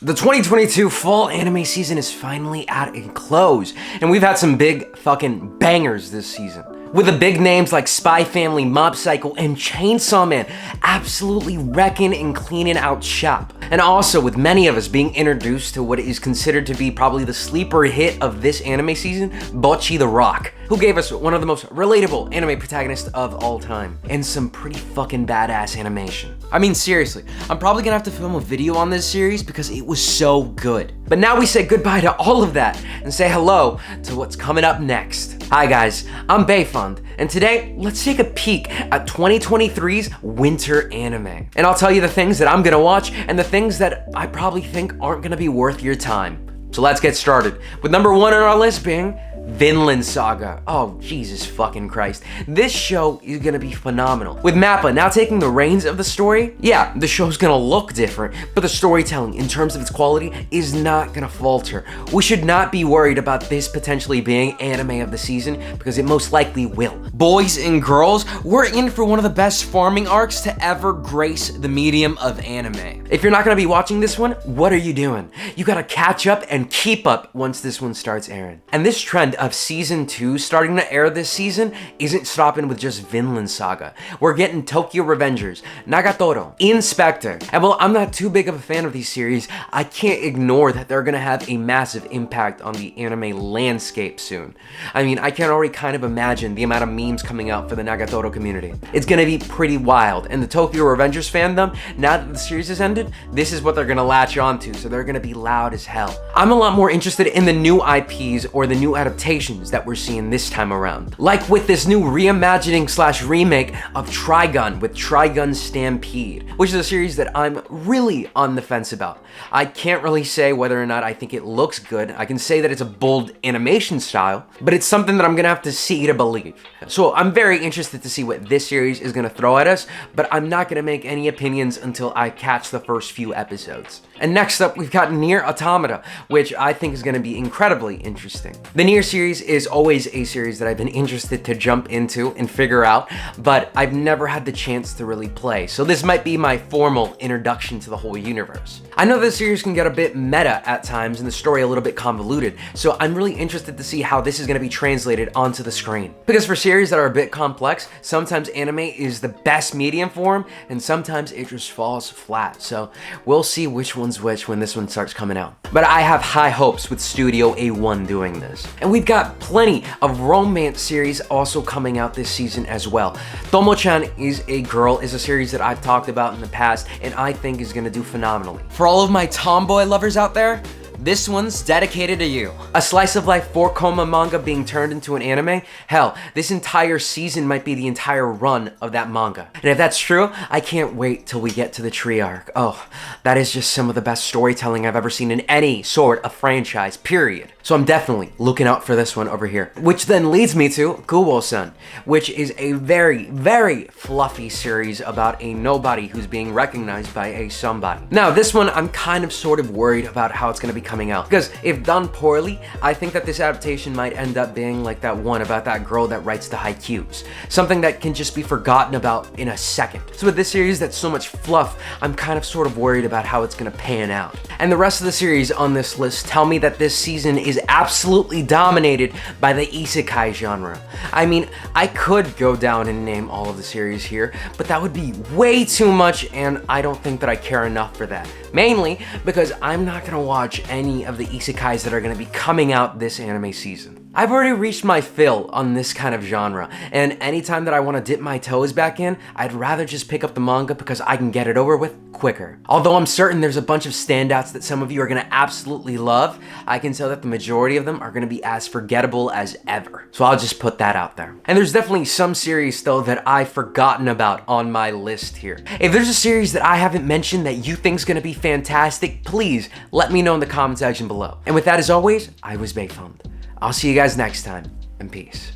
The 2022 fall anime season is finally at a close, and we've had some big fucking bangers this season. With the big names like Spy Family, Mob Psycho, and Chainsaw Man absolutely wrecking and cleaning out shop. And also with many of us being introduced to what is considered to be probably the sleeper hit of this anime season, Bocchi the Rock, who gave us one of the most relatable anime protagonists of all time, and some pretty fucking badass animation. I mean, seriously, I'm probably gonna have to film a video on this series because it was so good. But now we say goodbye to all of that and say hello to what's coming up next. Hi guys, I'm Bayfund, and today let's take a peek at 2023's winter anime. And I'll tell you the things that I'm gonna watch and the things that I probably think aren't gonna be worth your time. So let's get started with number one on our list being Vinland Saga. Oh, Jesus fucking Christ. This show is gonna be phenomenal. With Mappa now taking the reins of the story, yeah, the show's gonna look different, but the storytelling in terms of its quality is not gonna falter. We should not be worried about this potentially being anime of the season because it most likely will. Boys and girls, we're in for one of the best farming arcs to ever grace the medium of anime. If you're not gonna be watching this one, what are you doing? You gotta catch up and keep up once this one starts airing. And this trend of season 2 starting to air this season isn't stopping with just Vinland Saga. We're getting Tokyo Revengers, Nagatoro, Inspector, and while I'm not too big of a fan of these series, I can't ignore that they're gonna have a massive impact on the anime landscape soon. I mean, I can already kind of imagine the amount of memes coming out for the Nagatoro community. It's gonna be pretty wild, and the Tokyo Revengers fandom, now that the series has ended, this is what they're gonna latch onto, so they're gonna be loud as hell. I'm a lot more interested in the new IPs or the new adaptations that we're seeing this time around. Like with this new reimagining slash remake of Trigun with Trigun Stampede, which is a series that I'm really on the fence about. I can't really say whether or not I think it looks good. I can say that it's a bold animation style, but it's something that I'm gonna have to see to believe. So I'm very interested to see what this series is gonna throw at us, but I'm not gonna make any opinions until I catch the first few episodes. And next up, we've got Nier Automata, which I think is gonna be incredibly interesting. The Nier series is always a series that I've been interested to jump into and figure out, but I've never had the chance to really play, so this might be my formal introduction to the whole universe. I know this series can get a bit meta at times and the story a little bit convoluted, so I'm really interested to see how this is gonna be translated onto the screen. Because for series that are a bit complex, sometimes anime is the best medium for them, and sometimes it just falls flat, so we'll see which one's which when this one starts coming out. But I have high hopes with Studio A1 doing this. And we've got plenty of romance series also coming out this season as well. Tomo-chan is a Girl is a series that I've talked about in the past and I think is gonna do phenomenally. For all of my tomboy lovers out there, this one's dedicated to you. A slice of life 4-coma manga being turned into an anime? Hell, this entire season might be the entire run of that manga. And if that's true, I can't wait till we get to the tree arc. Oh, that is just some of the best storytelling I've ever seen in any sort of franchise, period. So I'm definitely looking out for this one over here. Which then leads me to Kubo-san, which is a very, very fluffy series about a nobody who's being recognized by a somebody. Now, this one, I'm kind of sort of worried about how it's gonna be coming out, because if done poorly, I think that this adaptation might end up being like that one about that girl that writes the haikus, something that can just be forgotten about in a second. So with this series that's so much fluff, I'm kind of sort of worried about how it's gonna pan out. And the rest of the series on this list tell me that this season is absolutely dominated by the isekai genre. I mean, I could go down and name all of the series here, but that would be way too much, and I don't think that I care enough for that. Mainly because I'm not gonna watch any of the isekais that are gonna be coming out this anime season. I've already reached my fill on this kind of genre, and anytime that I want to dip my toes back in, I'd rather just pick up the manga because I can get it over with quicker. Although I'm certain there's a bunch of standouts that some of you are going to absolutely love, I can tell that the majority of them are going to be as forgettable as ever. So I'll just put that out there. And there's definitely some series though that I've forgotten about on my list here. If there's a series that I haven't mentioned that you think is going to be fantastic, please let me know in the comment section below. And with that, as always, I was Bayfund. I'll see you guys next time, and peace.